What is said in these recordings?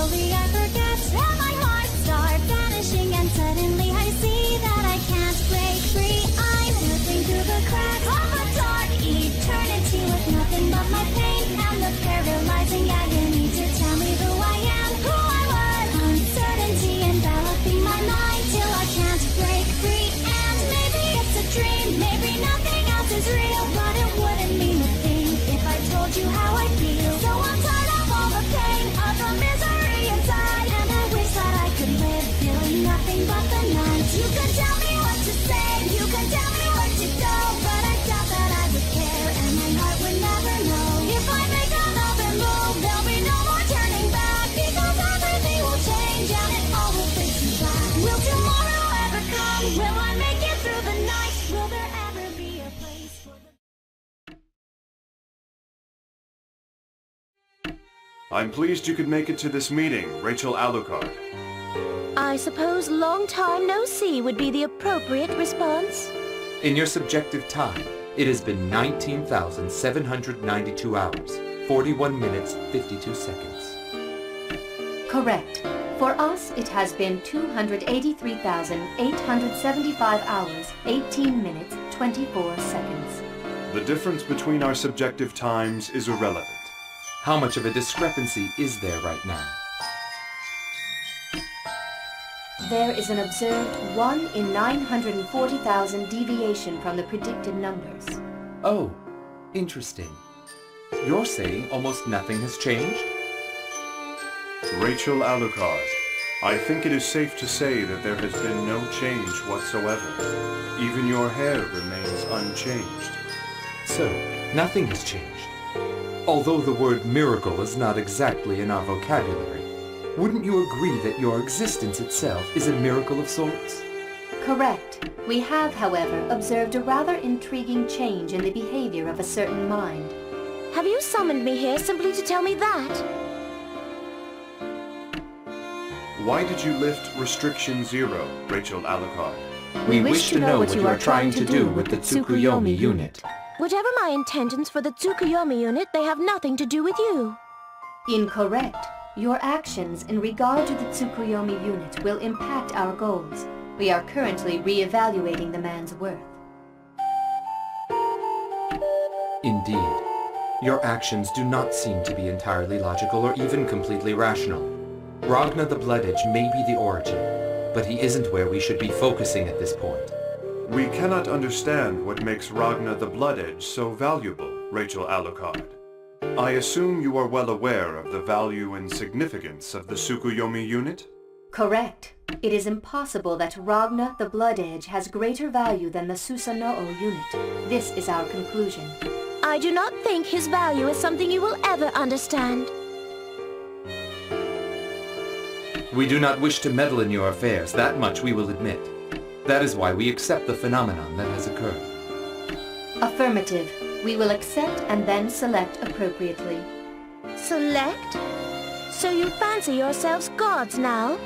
slowly I forget, and my heart starts vanishing, and suddenly I see that I can't break free. I'm slipping through the cracks of a dark eternity with nothing but my pain and the paralyzing agony to tell me who I am, who I was. Uncertainty enveloping my mind till I can't break free. And maybe it's a dream, maybe nothing else is real, but it wouldn't mean a thing if I told you how I feel. So I'm tired of all the pain, of the misery inside, and I wish that I could live feeling nothing but the night. You could tell me what to say, you could tell me where to go, but I doubt that I would care, and my heart would never know. If I make another move, there'll be no more turning back, because everything will change and it all will fade to black. Will tomorrow ever come? Will I make it through the night? Will there ever be a place for the... I'm pleased you could make it to this meeting, Rachel Alucard. I suppose long time no see would be the appropriate response. In your subjective time, it has been 19,792 hours, 41 minutes, 52 seconds. Correct. For us, it has been 283,875 hours, 18 minutes, 24 seconds. The difference between our subjective times is irrelevant. How much of a discrepancy is there right now? There is an observed 1 in 940,000 deviation from the predicted numbers. Oh, interesting. You're saying almost nothing has changed? Rachel Alucard, I think it is safe to say that there has been no change whatsoever. Even your hair remains unchanged. So, nothing has changed. Although the word miracle is not exactly in our vocabulary, wouldn't you agree that your existence itself is a miracle of sorts? Correct. We have, however, observed a rather intriguing change in the behavior of a certain mind. Have you summoned me here simply to tell me that? Why did you lift Restriction 0, Rachel Alucard? We wish to know what you are trying to do with the Tsukuyomi unit. Whatever my intentions for the Tsukuyomi unit, they have nothing to do with you. Incorrect. Your actions in regard to the Tsukuyomi unit will impact our goals. We are currently re-evaluating the man's worth. Indeed. Your actions do not seem to be entirely logical or even completely rational. Ragna the Blood Edge may be the origin, but he isn't where we should be focusing at this point. We cannot understand what makes Ragna the Blood Edge so valuable, Rachel Alucard. I assume you are well aware of the value and significance of the Tsukuyomi unit? Correct. It is impossible that Ragna the Blood Edge has greater value than the Susanoo unit. This is our conclusion. I do not think his value is something you will ever understand. We do not wish to meddle in your affairs, that much we will admit. That is why we accept the phenomenon that has occurred. Affirmative. We will accept and then select appropriately. Select? So you fancy yourselves gods now?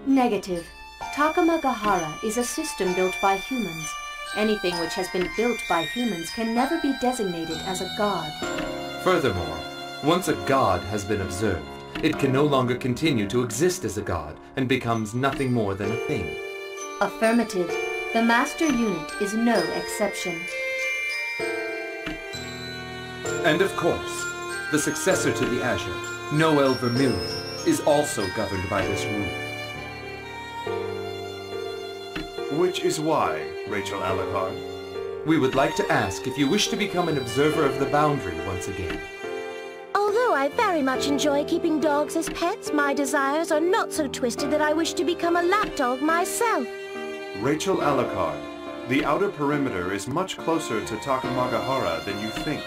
Negative. Takamagahara is a system built by humans. Anything which has been built by humans can never be designated as a god. Furthermore, once a god has been observed, it can no longer continue to exist as a god and becomes nothing more than a thing. Affirmative. The master unit is no exception. And of course, the successor to the Azure, Noel Vermilion, is also governed by this rule. Which is why, Rachel Alucard? We would like to ask if you wish to become an observer of the boundary once again. Although I very much enjoy keeping dogs as pets, my desires are not so twisted that I wish to become a lapdog myself. Rachel Alucard, the outer perimeter is much closer to Takamagahara than you think.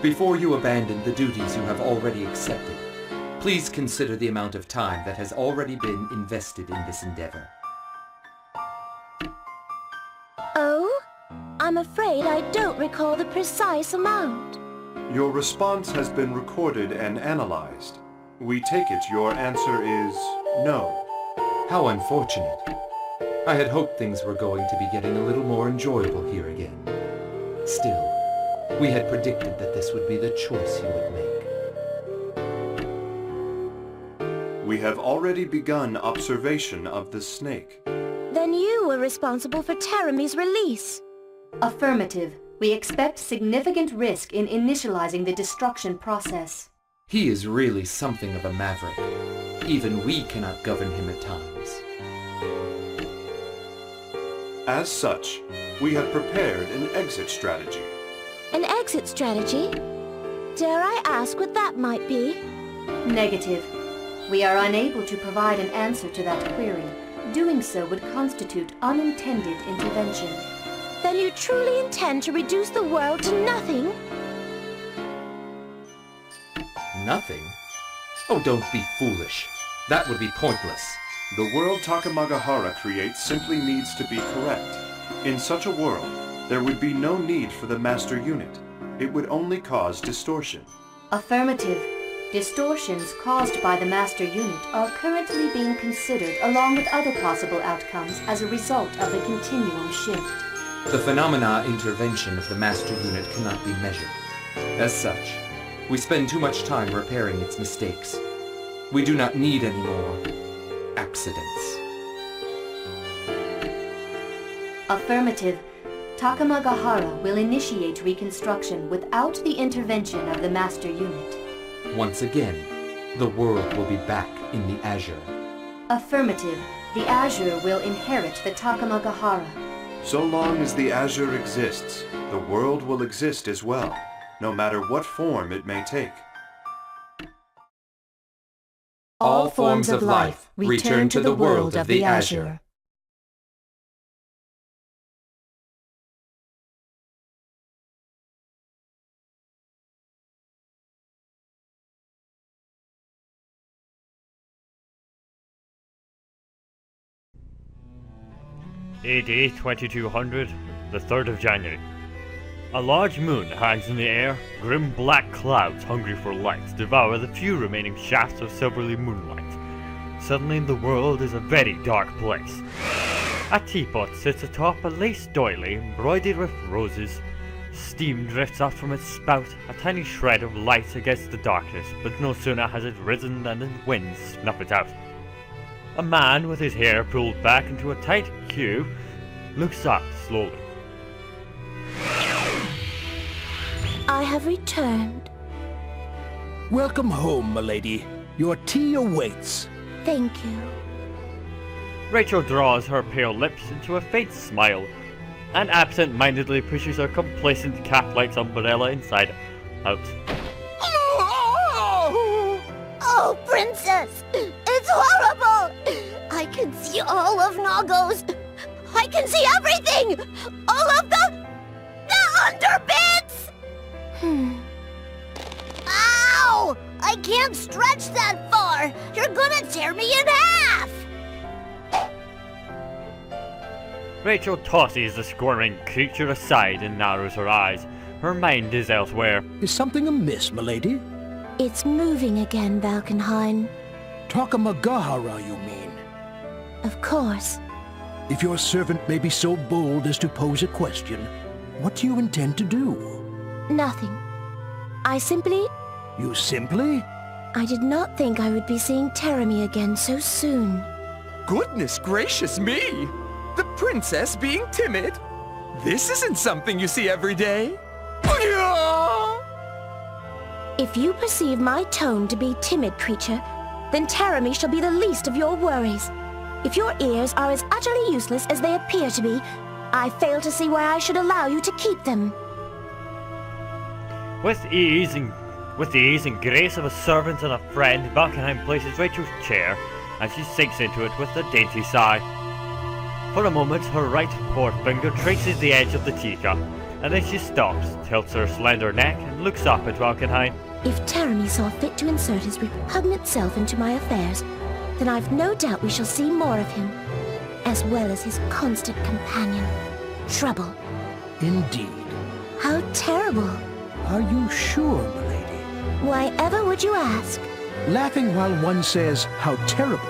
Before you abandon the duties you have already accepted, please consider the amount of time that has already been invested in this endeavor. Oh? I'm afraid I don't recall the precise amount. Your response has been recorded and analyzed. We take it your answer is no. How unfortunate. I had hoped things were going to be getting a little more enjoyable here again. Still, we had predicted that this would be the choice you would make. We have already begun observation of the snake. Then you were responsible for Teremy's release. Affirmative. We expect significant risk in initializing the destruction process. He is really something of a maverick. Even we cannot govern him at times. As such, we have prepared an exit strategy. An exit strategy? Dare I ask what that might be? Negative. We are unable to provide an answer to that query. Doing so would constitute unintended intervention. Then you truly intend to reduce the world to nothing? Nothing? Oh, don't be foolish. That would be pointless. The world Takamagahara creates simply needs to be correct. In such a world, there would be no need for the master unit. It would only cause distortion. Affirmative. Distortions caused by the master unit are currently being considered along with other possible outcomes as a result of the continuum shift. The phenomena intervention of the master unit cannot be measured. As such, we spend too much time repairing its mistakes. We do not need any more accidents. Affirmative. Takamagahara will initiate reconstruction without the intervention of the master unit. Once again, the world will be back in the Azure. Affirmative. The Azure will inherit the Takamagahara. So long as the Azure exists, the world will exist as well, no matter what form it may take. All forms of life return to the world of the Azure. AD 2200, the 3rd of January. A large moon hangs in the air. Grim black clouds, hungry for light, devour the few remaining shafts of silvery moonlight. Suddenly the world is a very dark place. A teapot sits atop a lace doily embroidered with roses. Steam drifts up from its spout, a tiny shred of light against the darkness, but no sooner has it risen than the winds snuff it out. A man with his hair pulled back into a tight queue looks up slowly. I have returned. Welcome home, milady. Your tea awaits. Thank you. Rachel draws her pale lips into a faint smile and absent-mindedly pushes her complacent cat-like umbrella inside out. Oh, Princess! It's horrible! I can see all of Nago's. I can see everything! All of the underbits! Ow! I can't stretch that far! You're gonna tear me in half! Rachel tosses the squirming creature aside and narrows her eyes. Her mind is elsewhere. Is something amiss, milady? It's moving again, Valkenhayn. Takamagahara, you mean? Of course. If your servant may be so bold as to pose a question, what do you intend to do? Nothing. I simply... You simply? I did not think I would be seeing Teremy again so soon. Goodness gracious me! The princess being timid? This isn't something you see every day. If you perceive my tone to be timid, creature, then Teremy shall be the least of your worries. If your ears are as utterly useless as they appear to be, I fail to see why I should allow you to keep them. With the ease and grace of a servant and a friend, Valkenhayn places Rachel's chair, and she sinks into it with a dainty sigh. For a moment, her right forefinger traces the edge of the teacup, and then she stops, tilts her slender neck, and looks up at Valkenhayn. If Teremy saw fit to insert his repugnant self into my affairs, then I've no doubt we shall see more of him, as well as his constant companion, Trouble. Indeed. How terrible. Are you sure, milady? Why ever would you ask? Laughing while one says, how terrible,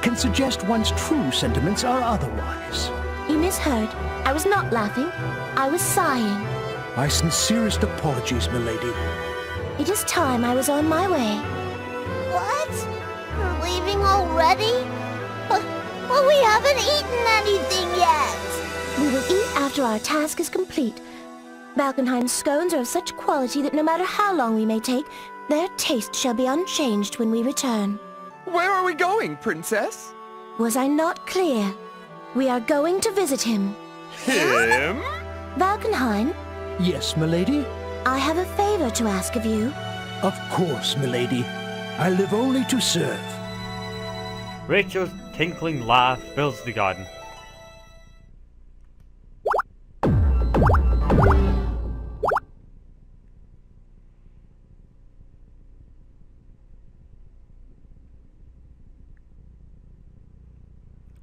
can suggest one's true sentiments are otherwise. You misheard. I was not laughing. I was sighing. My sincerest apologies, milady. It is time I was on my way. What? Are we leaving already? But we haven't eaten anything yet! We will eat after our task is complete. Valkenheim's scones are of such quality that no matter how long we may take, their taste shall be unchanged when we return. Where are we going, Princess? Was I not clear? We are going to visit him. Him? Valkenheim, Yes, milady? I have a favor to ask of you. Of course, milady. I live only to serve. Rachel's tinkling laugh fills the garden.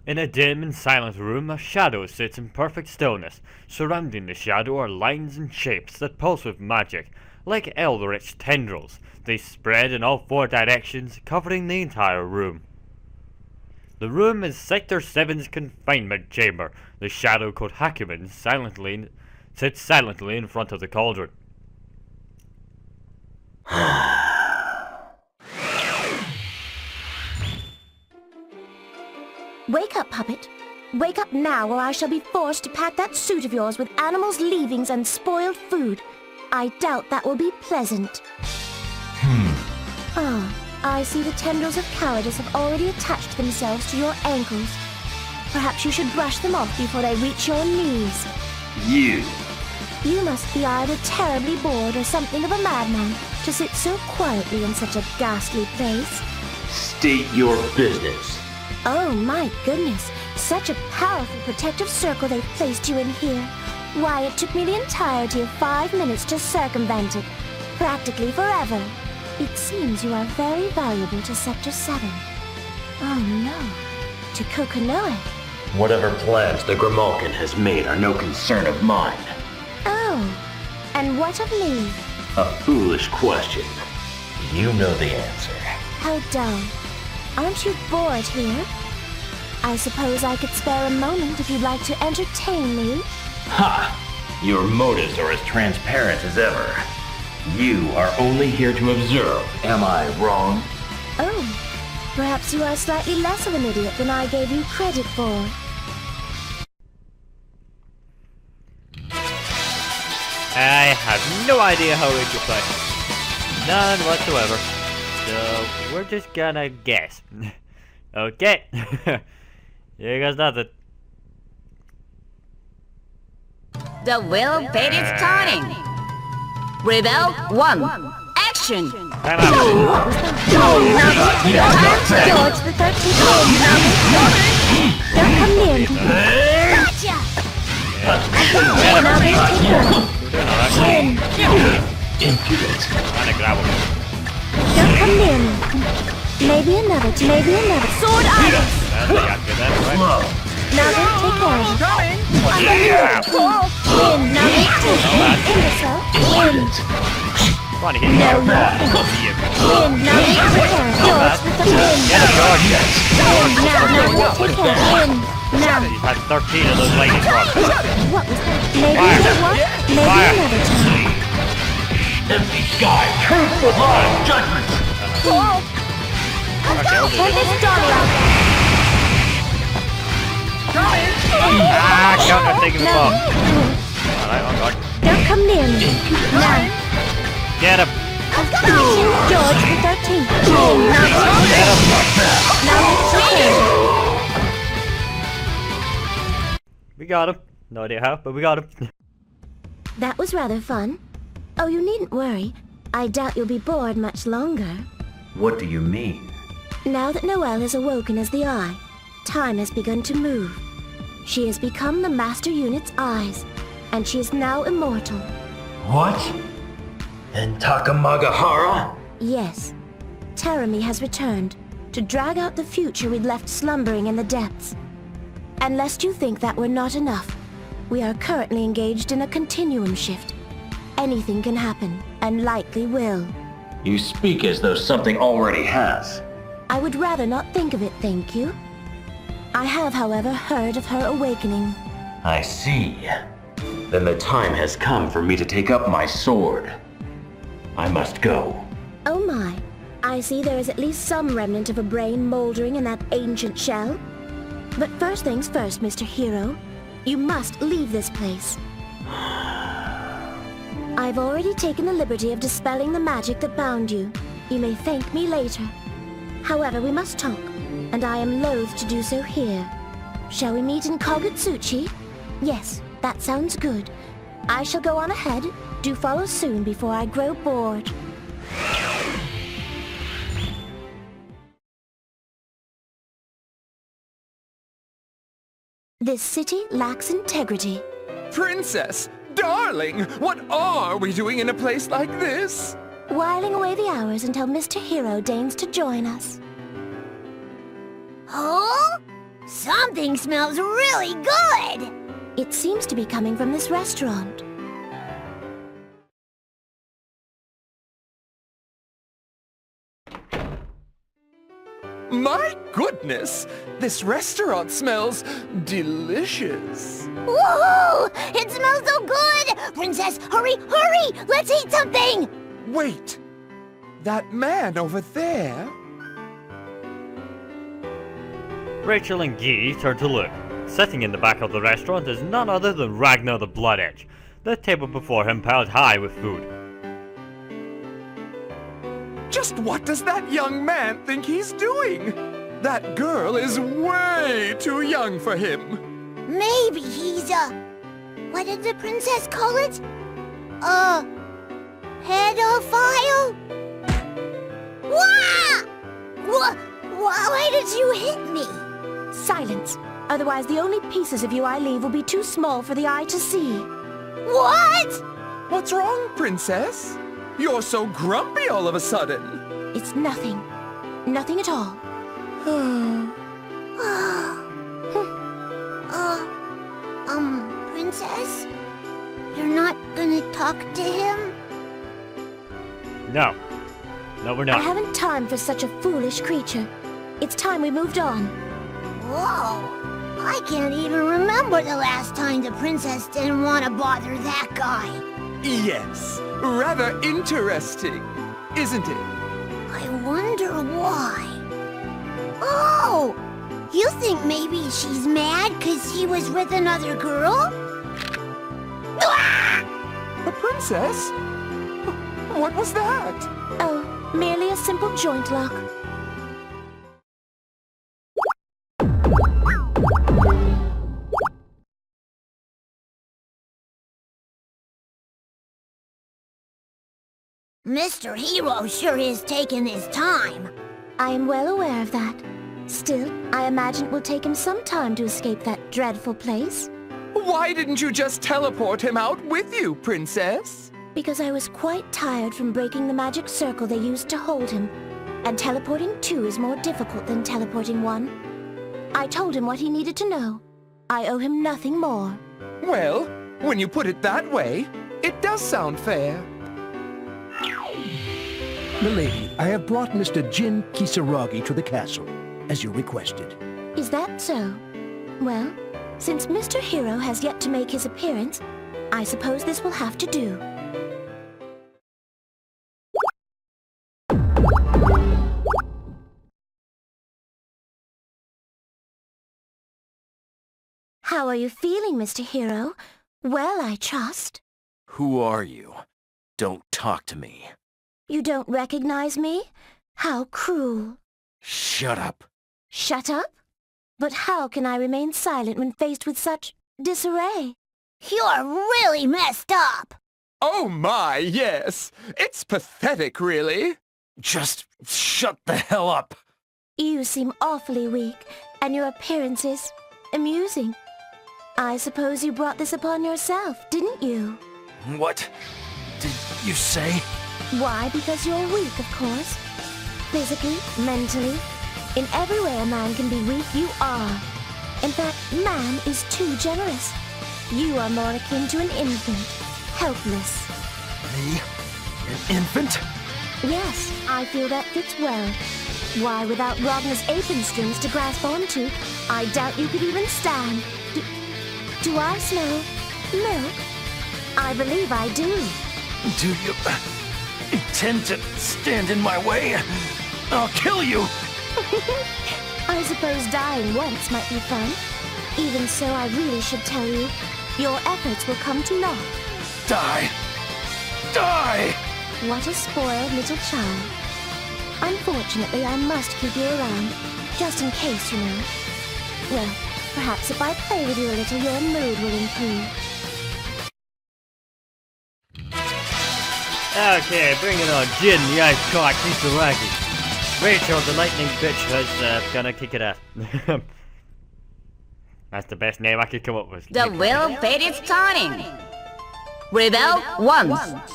In a dim and silent room, a shadow sits in perfect stillness. Surrounding the shadow are lines and shapes that pulse with magic. Like eldritch tendrils, they spread in all four directions, covering the entire room. The room is Sector 7's confinement chamber. The shadow called reccomend sits silently in front of the cauldron. Wake up, puppet. Wake up now, or I shall be forced to pack that suit of yours with animals' leavings and spoiled food. I doubt that will be pleasant. Oh, I see the tendrils of cowardice have already attached themselves to your ankles. Perhaps you should brush them off before they reach your knees. You. You must be either terribly bored or something of a madman to sit so quietly in such a ghastly place. State your business. Oh my goodness, such a powerful protective circle they've placed you in here. Why, it took me the entirety of 5 minutes to circumvent it. Practically forever. It seems you are very valuable to Sector 7. Oh no, to Kokonoe. Whatever plans the Grimalkin has made are no concern of mine. Oh, and what of me? A foolish question. You know the answer. How dull. Aren't you bored here? I suppose I could spare a moment if you'd like to entertain me. Ha! Your motives are as transparent as ever. You are only here to observe. Am I wrong? Oh, perhaps you are slightly less of an idiot than I gave you credit for. I have no idea how Rachel plays. None whatsoever. So, we're just gonna guess. Okay. Here goes nothing. The will fate is starting. Rebel 1. Action! Time out. George the 13th. Don't come near me. Gotcha! Impudent. Trying to grab him. Don't come near me. Maybe another. Sword Iris! That's what you did, that's right. Love. Now then, take care of it. Yeah. Win. Now then, take care. Imbecile. Win. Come on, hit No, him. you win. Now then, take care. George with the win. Get him, George. Win. Now, take care. Win. Now. He's had 13 of those lightning rods. What was that? Maybe Fire. another one? Maybe Fire. another time. Empty sky. Truth for love. Judgment. Take this daughter out. Ah, counter taking the bomb. Alright, on guard. Don't come near me. Now. Get him. George the 13th. Get him. Now let's take We got him. No idea how, but we got him. That was rather fun. Oh, you needn't worry. I doubt you'll be bored much longer. What do you mean? Now that Noelle has awoken as the Eye, time has begun to move. She has become the Master Unit's eyes, and she is now immortal. What? And Takamagahara? Yes, Terami has returned to drag out the future we'd left slumbering in the depths. And lest you think that we're not enough, we are currently engaged in a continuum shift. Anything can happen, and likely will. You speak as though something already has. I would rather not think of it, thank you. I have, however, heard of her awakening. I see. Then the time has come for me to take up my sword. I must go. Oh my, I see there is at least some remnant of a brain moldering in that ancient shell. But first things first, Mr. Hero. You must leave this place. I've already taken the liberty of dispelling the magic that bound you. You may thank me later. However, we must talk, and I am loath to do so here. Shall we meet in Kagutsuchi? Yes, that sounds good. I shall go on ahead. Do follow soon before I grow bored. This city lacks integrity. Princess! Darling! What are we doing in a place like this? Whiling away the hours until Mr. Hero deigns to join us. Oh? Something smells really good! It seems to be coming from this restaurant. My goodness! This restaurant smells delicious. Woohoo! It smells so good! Princess, hurry, hurry! Let's eat something! Wait! That man over there? Rachel and Guy turn to look. Sitting in the back of the restaurant is none other than Ragnar the Blood Edge, the table before him piled high with food. Just what does that young man think he's doing? That girl is way too young for him. Maybe he's what did the princess call it? Pedophile? Wah! Why did you hit me? Silence. Otherwise, the only pieces of you I leave will be too small for the eye to see. What? What's wrong, Princess? You're so grumpy all of a sudden. It's nothing. Nothing at all. Princess? You're not gonna talk to him? No. No, we're I not. haven't time for such a foolish creature. It's time we moved on. Whoa! I can't even remember the last time the princess didn't want to bother that guy. Yes, rather interesting, isn't it? I wonder why. Oh! You think maybe she's mad because he was with another girl? A princess? What was that? Oh, merely a simple joint lock. Mr. Hero sure is taking his time. I am well aware of that. Still, I imagine it will take him some time to escape that dreadful place. Why didn't you just teleport him out with you, Princess? Because I was quite tired from breaking the magic circle they used to hold him. And teleporting two is more difficult than teleporting one. I told him what he needed to know. I owe him nothing more. Well, when you put it that way, it does sound fair. Milady, I have brought Mr. Jin Kisaragi to the castle, as you requested. Is that so? Well, since Mr. Hero has yet to make his appearance, I suppose this will have to do. How are you feeling, Mr. Hero? Well, I trust. Who are you? Don't talk to me. You don't recognize me? How cruel. Shut up. Shut up? But how can I remain silent when faced with such disarray? You're really messed up. Oh my, yes. It's pathetic, really. Just shut the hell up. You seem awfully weak, and your appearance is amusing. I suppose you brought this upon yourself, didn't you? What did you say? Why? Because you're weak, of course. Physically, mentally, in every way a man can be weak, you are. In fact, man is too generous. You are more akin to an infant, helpless. Me? An infant? Yes, I feel that fits well. Why, without Ragnar's apron strings to grasp onto, I doubt you could even stand. Do I smell milk? I believe I do. Do you intend to stand in my way? I'll kill you! I suppose dying once might be fun. Even so, I really should tell you, your efforts will come to naught. Die! Die! What a spoiled little child. Unfortunately, I must keep you around, just in case, you know. Well, perhaps if I play with you a little, your mood will improve. Okay, bring it on. Jin, the ice cock, keeps the wacky. Rachel, the lightning bitch, has gonna kick it ass. That's the best name I could come up with. The will fate is starting. Rebel 1.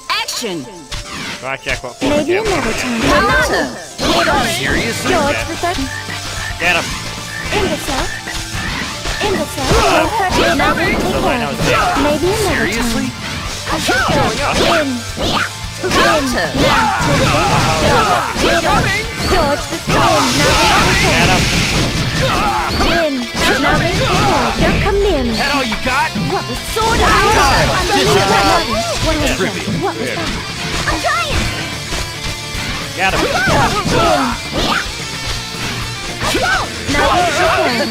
Action. So I check what Maybe another time. Counter. Seriously? George the Third. Get him. Imbecile. Imbecile. Don't hurt me. Now we take care. Maybe another Seriously? time. Counter. George the Third. Get him. Jin. Now we take care. Now come in. That all you got? What was sword of unbelievable? What was that? What was that? I'm trying. Get him. Now where's your gun?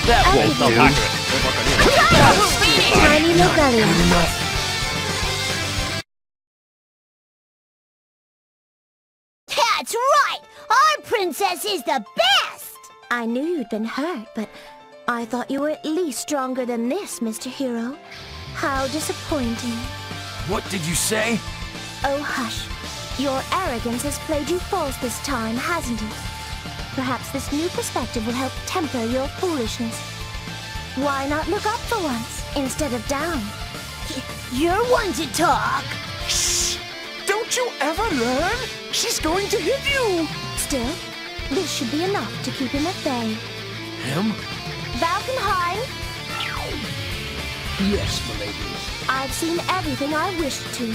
That I'll won't give No, you talk to it. tiny Lobelia. That's right! Our princess is the best! I knew you'd been hurt, but I thought you were at least stronger than this, Mr. Hero. How disappointing. What did you say? Oh, hush. Your arrogance has played you false this time, hasn't it? Perhaps this new perspective will help temper your foolishness. Why not look up for once, instead of down? You're one to talk! Shh! Don't you ever learn? She's going to hit you! Still, this should be enough to keep him at bay. Him? Valkenheim, Yes, milady. I've seen everything I wished to.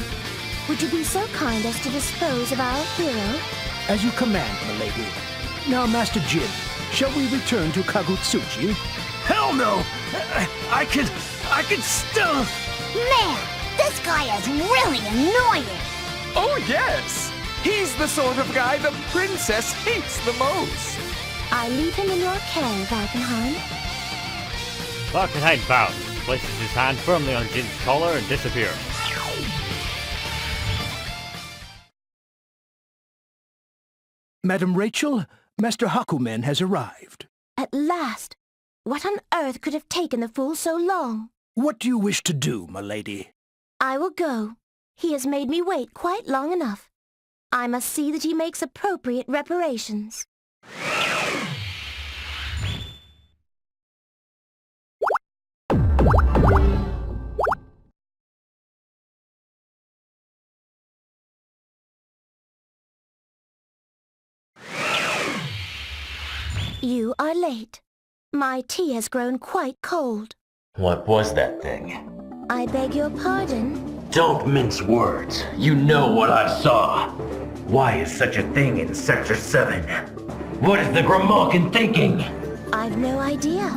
Would you be so kind as to dispose of our hero? As you command, milady. Now, Master Jin, shall we return to Kagutsuchi? Hell no! I could still... Man, this guy is really annoying! Oh, yes! He's the sort of guy the princess hates the most. I leave him in your care, Valkenheim. Valkenheim bows, places his hand firmly on Jin's collar and disappears. Madam Rachel, Master Hakumen has arrived. At last! What on earth could have taken the fool so long? What do you wish to do, milady? I will go. He has made me wait quite long enough. I must see that he makes appropriate reparations. You are late. My tea has grown quite cold. What was that thing? I beg your pardon? Don't mince words. You know what I saw. Why is such a thing in Sector 7? What is the Grimalkin thinking? I've no idea.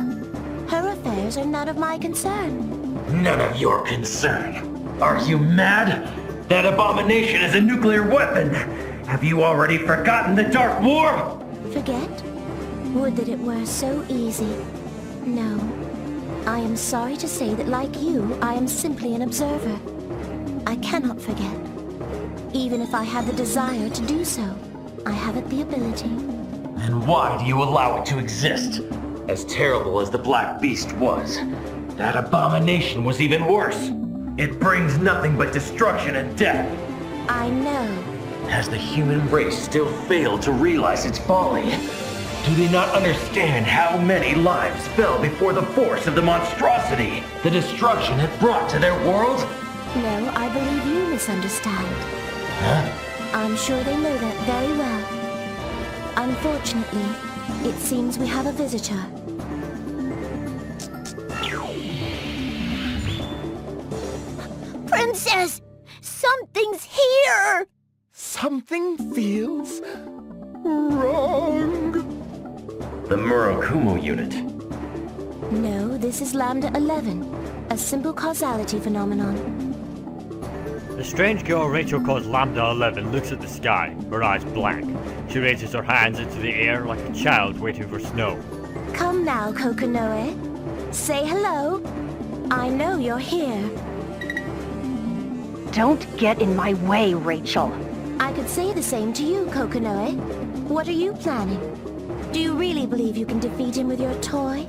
Her affairs are none of my concern. None of your concern. Are you mad? That abomination is a nuclear weapon. Have you already forgotten the Dark War? Forget? Would that it were so easy. No. I am sorry to say that like you, I am simply an observer. I cannot forget. Even if I had the desire to do so, I haven't the ability. And why do you allow it to exist? As terrible as the Black Beast was, that abomination was even worse. It brings nothing but destruction and death. I know. Has the human race still failed to realize its folly? Do they not understand how many lives fell before the force of the monstrosity the destruction it brought to their world? No, I believe you misunderstand. Huh? I'm sure they know that very well. Unfortunately, it seems we have a visitor. Princess! Something's here! Something feels wrong. The Murakumo unit. No, this is Lambda 11, a simple causality phenomenon. The strange girl Rachel calls Lambda 11 looks at the sky, her eyes blank. She raises her hands into the air like a child waiting for snow. Come now, Kokonoe. Say hello. I know you're here. Don't get in my way, Rachel. I could say the same to you, Kokonoe. What are you planning? Do you really believe you can defeat him with your toy?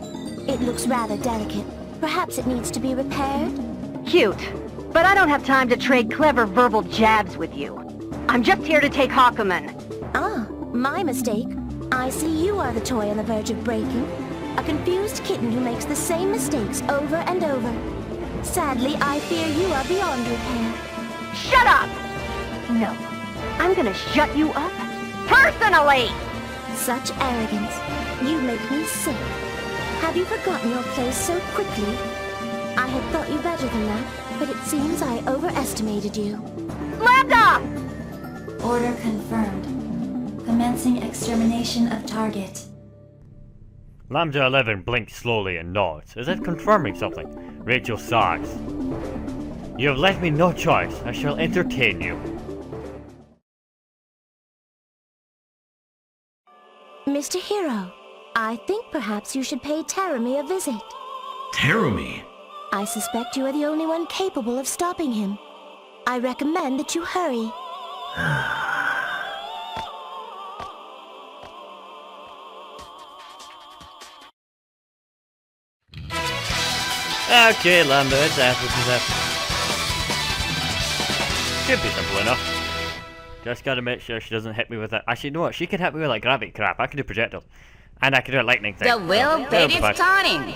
It looks rather delicate. Perhaps it needs to be repaired? Cute. But I don't have time to trade clever verbal jabs with you. I'm just here to take Hakumen. Ah, my mistake. I see you are the toy on the verge of breaking. A confused kitten who makes the same mistakes over and over. Sadly, I fear you are beyond repair. Shut up! No, I'm gonna shut you up personally! Such arrogance. You make me sick. Have you forgotten your place so quickly? I had thought you better than that, but it seems I overestimated you. Lambda! Order confirmed. Commencing extermination of target. Lambda 11 blinks slowly and nods, as if confirming something. Rachel sighs. You have left me no choice. I shall entertain you. Mr. Hero, I think perhaps you should pay Terumi a visit. Terumi? I suspect you are the only one capable of stopping him. I recommend that you hurry. Okay, Lambda, it's after this. Should be simple enough. Just gotta make sure she doesn't hit me with that. Actually, you know what? She can hit me with like gravity crap. I can do projectiles. And I can do a lightning thing. The will bid is starting.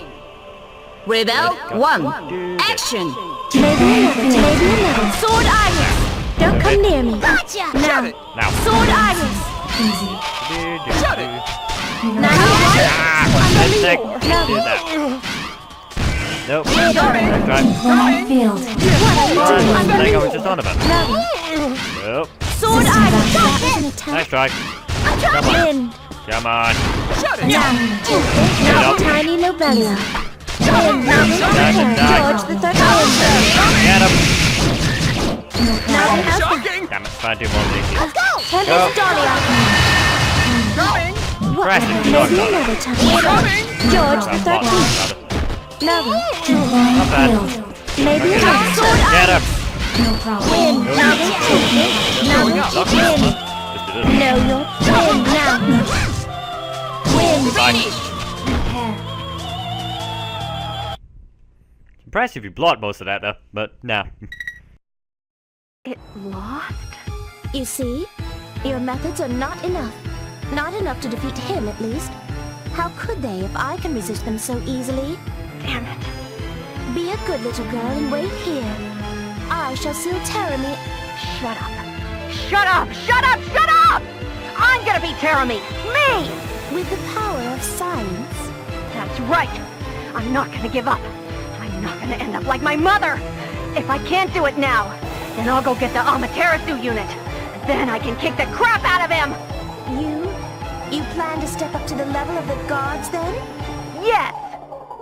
Rebel 1. Action! Maybe another. Sword Iris! Don't come near me. Gotcha! Now. Sword Iris! Shut it! Now you Do that. Nope. Nice try. Field. Thing I was just on about. Nope. Sword Iris! Nice try. Come on. Come on. Shut it! Now, Tiny Lobella. George the Third. Get him. Now the Shocking! Damn it, try to do more of these. Let's go! Turn Go. this dolly out. Coming! Press it, Maybe not another time. Coming! George the 13th. Another. Not bad. Maybe another. Sword Get him. No problem. Win. Now the Knock me out, win. man. Just do this. No, you're win now. Win. Bye. Repair. Impressed if you blocked most of that though, but nah. It lost? You see? Your methods are not enough. Not enough to defeat him, at least. How could they if I can resist them so easily? Damn it. Be a good little girl and wait here. I shall seal Terumi. Shut up. Shut up! Shut up! Shut up! I'm gonna beat Terumi! Me! With the power of science. That's right! I'm not gonna give up. I'm not gonna end up like my mother! If I can't do it now, then I'll go get the Amaterasu unit. Then I can kick the crap out of him! You plan to step up to the level of the gods, then? Yes!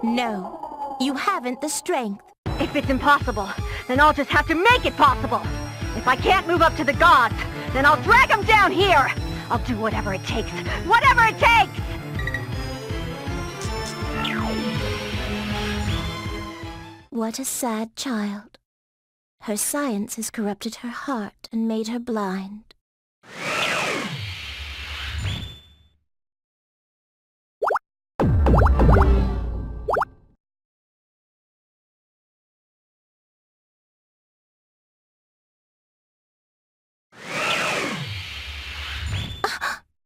No. You haven't the strength. If it's impossible, then I'll just have to make it possible! If I can't move up to the gods, then I'll drag them down here! I'll do whatever it takes! Whatever it takes! What a sad child. Her science has corrupted her heart and made her blind.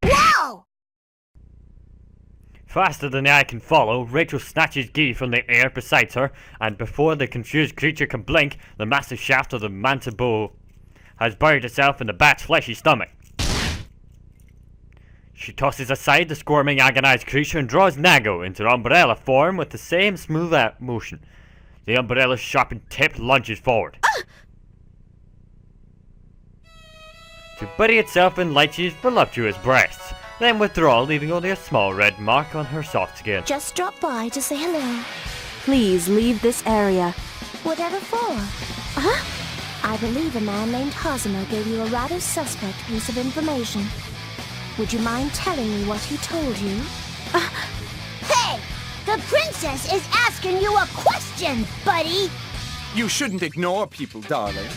Wow! Faster than the eye can follow, Rachel snatches Guy from the air beside her, and before the confused creature can blink, the massive shaft of the mantibow has buried itself in the bat's fleshy stomach. She tosses aside the squirming, agonized creature and draws Nago into umbrella form with the same smooth motion. The umbrella's sharpened tip lunges forward to bury itself in Lychee's voluptuous breasts, then withdraw, leaving only a small red mark on her soft skin. Just drop by to say hello. Please leave this area. Whatever for? Huh? I believe a man named Hazuma gave you a rather suspect piece of information. Would you mind telling me what he told you? Hey! The princess is asking you a question, buddy! You shouldn't ignore people, darling.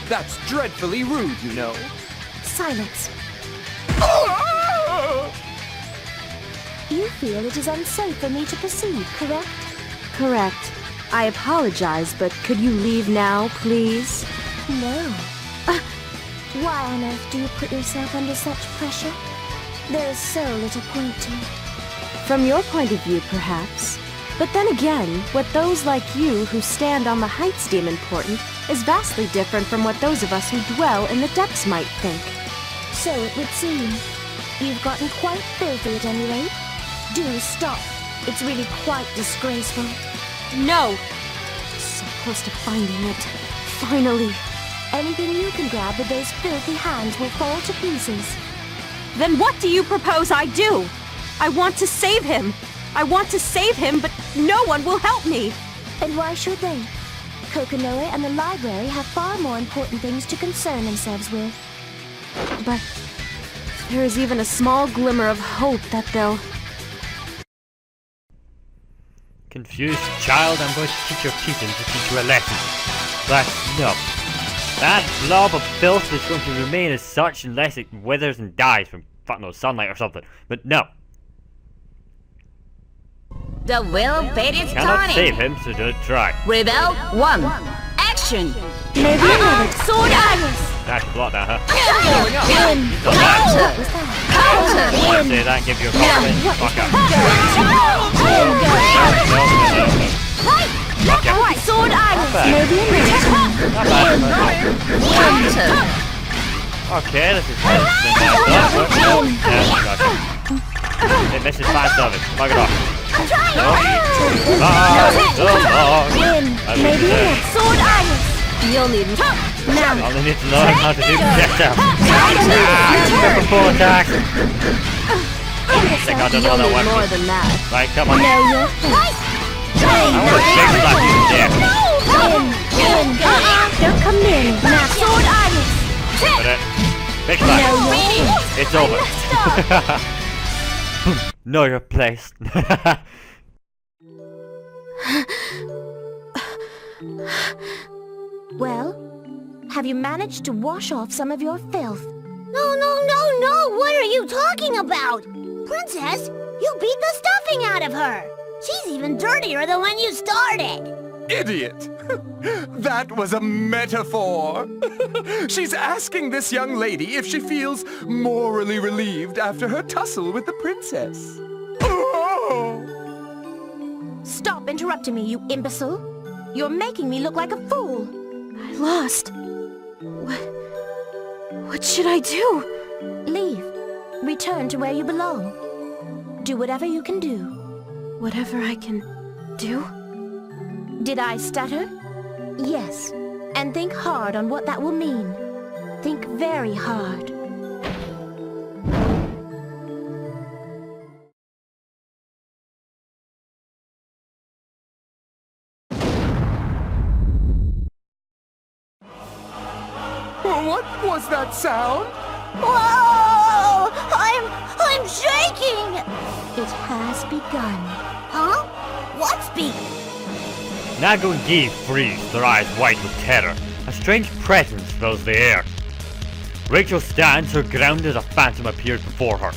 That's dreadfully rude, you know. Silence. You feel it is unsafe for me to proceed, correct? Correct. I apologize, but could you leave now, please? No. Why on earth do you put yourself under such pressure? There is so little point to it. From your point of view, perhaps. But then again, what those like you who stand on the heights deem important is vastly different from what those of us who dwell in the depths might think. So it would seem. You've gotten quite filthy at any rate. Do stop. It's really quite disgraceful. No! So close to finding it. Finally. Anything you can grab with those filthy hands will fall to pieces. Then what do you propose I do? I want to save him. I want to save him, but no one will help me. And why should they? Kokonoe and the library have far more important things to concern themselves with. But there is even a small glimmer of hope that they'll... Confused child, I'm going to teach your teaching to teach you a lesson. But no. That blob of filth is going to remain as such unless it withers and dies from fucking no sunlight or something. But no. The will fate is Cannot save turning. him, so don't try. Rebel 1. Action. Maybe Sword Iris. That's a block now, huh? Win. Counter. Counter. I'll say that and give you a compliment. Fuck up. Fuck up. Right. Sword Iris. maybe Not bad. Counter. Okay, this is better than that. Gotcha. It misses 5 service. Fuck it off. No. maybe Sword Iris. You'll need... now. I only need to learn how to do projectile. Triple full attack. I think I'll just You'll that need one. more than that. Right, come on. Know your face. I want to shake slap you to death. Don't come near me. Now, Sword Iris. But big slap. It's over. Know your place. well, have you managed to wash off some of your filth? No! What are you talking about? Princess, you beat the stuffing out of her! She's even dirtier than when you started! Idiot! That was a metaphor! She's asking this young lady if she feels morally relieved after her tussle with the princess. Oh! Stop interrupting me, you imbecile! You're making me look like a fool! I lost. What should I do? Leave. Return to where you belong. Do whatever you can do. Whatever I can do? Did I stutter? Yes. And think hard on what that will mean. Think very hard. What was that sound? Whoa! I'm shaking! It has begun. Huh? What's begun? Nago and Gi freeze, their eyes white with terror. A strange presence fills the air. Rachel stands, her ground as a phantom appears before her.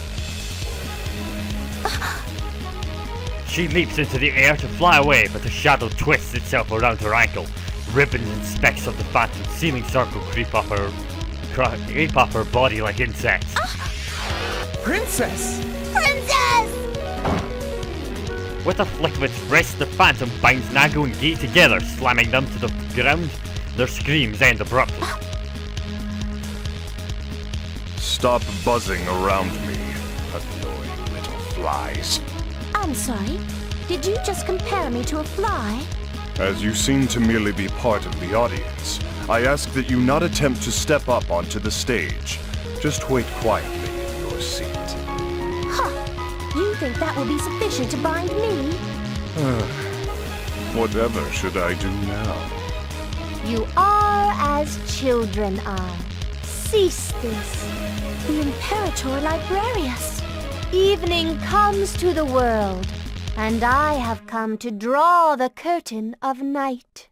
She leaps into the air to fly away, but the shadow twists itself around her ankle. Ribbons and specks of the phantom seeming circle creep up her body like insects. Princess! Princess! With a flick of its wrist, the phantom binds Nago and Gi together, slamming them to the ground. Their screams end abruptly. Stop buzzing around me, annoying little flies. I'm sorry. Did you just compare me to a fly? As you seem to merely be part of the audience, I ask that you not attempt to step up onto the stage. Just wait quietly in your seat. Huh. You think that will be sufficient to bind me? Whatever should I do now? You are as children are. Cease this. The Imperator Librarius. Evening comes to the world, and I have come to draw the curtain of night.